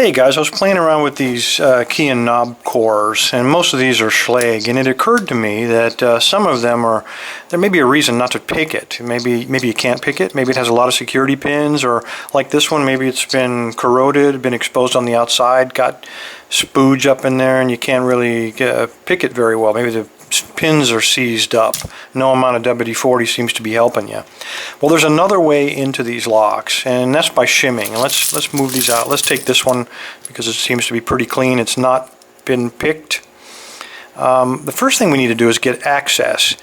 Hey guys, I was playing around with these key and knob cores, and most of these are Schlage, and it occurred to me that some of them are, there may be a reason not to pick it. Maybe you can't pick it, maybe it has a lot of security pins, or like this one, maybe it's been corroded, been exposed on the outside, got spooge up in there, and you can't really pick it very well. Maybe the pins are seized up. No amount of WD-40 seems to be helping you. Well, there's another way into these locks, and that's by shimming. And let's move these out. Let's take this one because it seems to be pretty clean. It's not been picked. The first thing we need to do is get access.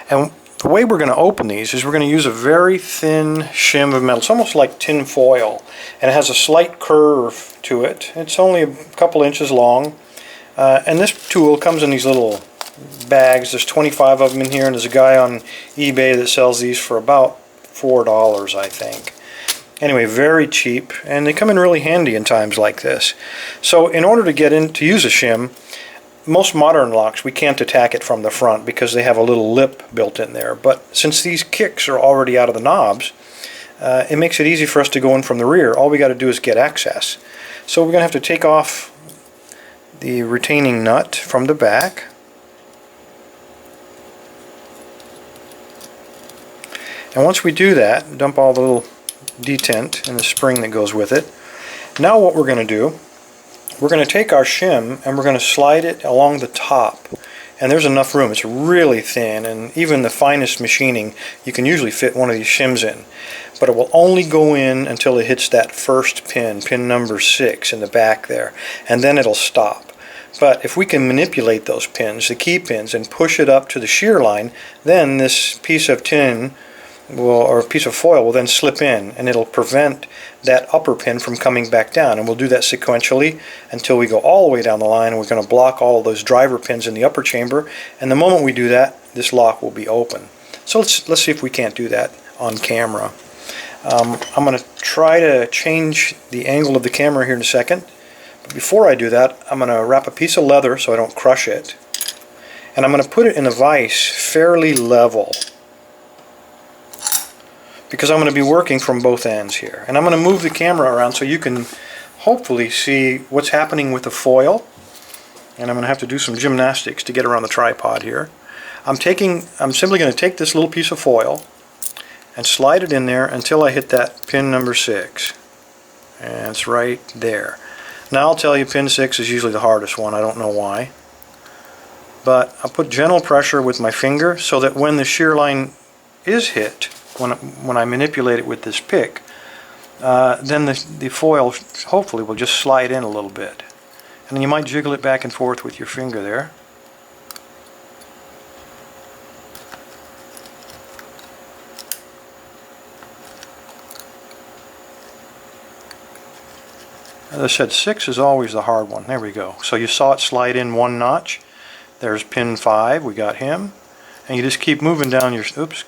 And the way we're going to open these is we're going to use a very thin shim of metal. It's almost like tin foil, and it has a slight curve to it. It's only a couple inches long. And this tool comes in these little bags. There's 25 of them in here, and there's a guy on eBay that sells these for about $4, I think. Anyway, very cheap, and they come in really handy in times like this. So in order to get in to use a shim, most modern locks we can't attack it from the front because they have a little lip built in there, but since these kicks are already out of the knobs, it makes it easy for us to go in from the rear. All we got to do is get access. So we're going to have to take off the retaining nut from the back. And once we do that, dump all the little detent and the spring that goes with it. Now what we're going to do, we're going to take our shim and we're going to slide it along the top. And there's enough room. It's really thin, and even the finest machining, you can usually fit one of these shims in. But it will only go in until it hits that first pin, pin number 6 in the back there. And then it'll stop. But if we can manipulate those pins, the key pins, and push it up to the shear line, then this piece of tin or a piece of foil will then slip in, and it'll prevent that upper pin from coming back down. And we'll do that sequentially until we go all the way down the line, and we're going to block all of those driver pins in the upper chamber. And the moment we do that, this lock will be open. So let's see if we can't do that on camera. I'm going to try to change the angle of the camera here in a second. But before I do that, I'm going to wrap a piece of leather so I don't crush it. And I'm going to put it in a vise fairly level, because I'm going to be working from both ends here. And I'm going to move the camera around so you can hopefully see what's happening with the foil. And I'm going to have to do some gymnastics to get around the tripod here. I'm simply going to take this little piece of foil and slide it in there until I hit that pin number 6. And it's right there. Now I'll tell you, pin 6 is usually the hardest one. I don't know why. But I'll put gentle pressure with my finger so that when the shear line is hit, when I manipulate it with this pick, then the foil hopefully will just slide in a little bit. And then you might jiggle it back and forth with your finger there. As I said, 6 is always the hard one. There we go. So you saw it slide in one notch. There's pin 5, we got him. And you just keep moving down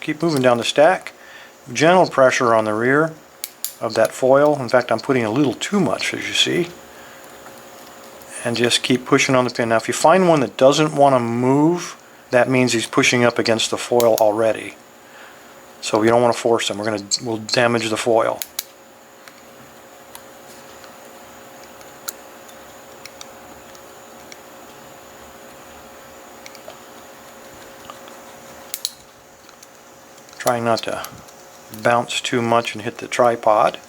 keep moving down the stack. Gentle pressure on the rear of that foil. In fact, I'm putting a little too much, as you see. And just keep pushing on the pin. Now, if you find one that doesn't want to move, that means he's pushing up against the foil already. So we don't want to force him. We'll damage the foil. Trying not to bounce too much and hit the tripod.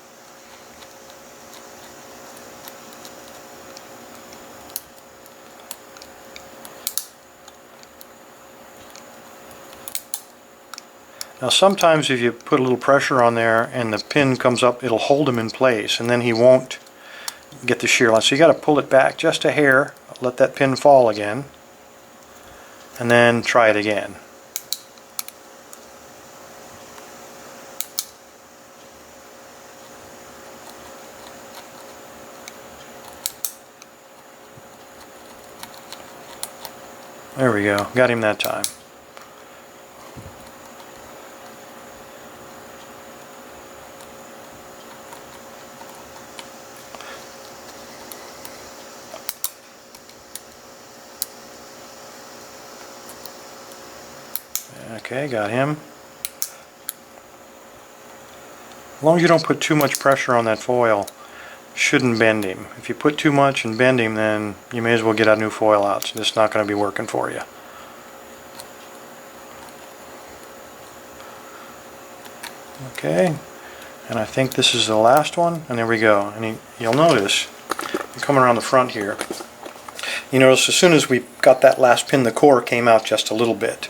Now sometimes if you put a little pressure on there and the pin comes up, it'll hold him in place, and then he won't get the shear line. So you got to pull it back just a hair, let that pin fall again, and then try it again. There we go. Got him that time. Okay, got him. As long as you don't put too much pressure on that foil, shouldn't bend him. If you put too much and bend him, then you may as well get a new foil out. So this is not going to be working for you. Okay, and I think this is the last one, and there we go. And you'll notice, coming around the front here, you notice as soon as we got that last pin, the core came out just a little bit.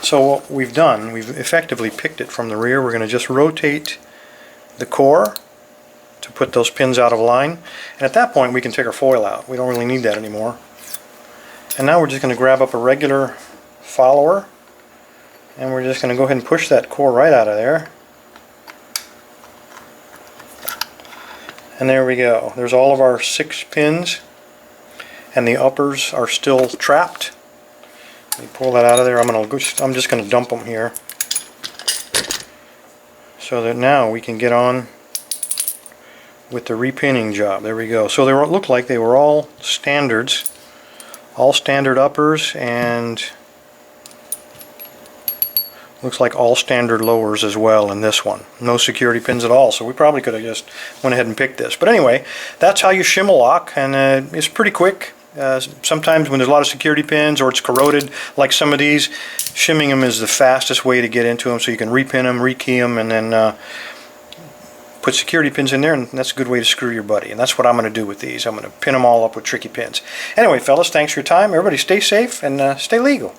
So what we've done, we've effectively picked it from the rear. We're going to just rotate the core to put those pins out of line, and at that point we can take our foil out. We don't really need that anymore. And now we're just going to grab up a regular follower, and we're just going to go ahead and push that core right out of there. And there we go. There's all of our 6 pins, and the uppers are still trapped. Let me pull that out of there. I'm just going to dump them here, so that now we can get on with the repinning job. There we go. So they look like they were all standards, all standard uppers, and looks like all standard lowers as well in this one. No security pins at all, so we probably could have just went ahead and picked this. But anyway, that's how you shim a lock, and it's pretty quick. Sometimes when there's a lot of security pins or it's corroded, like some of these, shimming them is the fastest way to get into them, so you can repin them, rekey them, and then put security pins in there, and that's a good way to screw your buddy. And that's what I'm going to do with these. I'm going to pin them all up with tricky pins. Anyway, fellas, thanks for your time. Everybody stay safe and stay legal.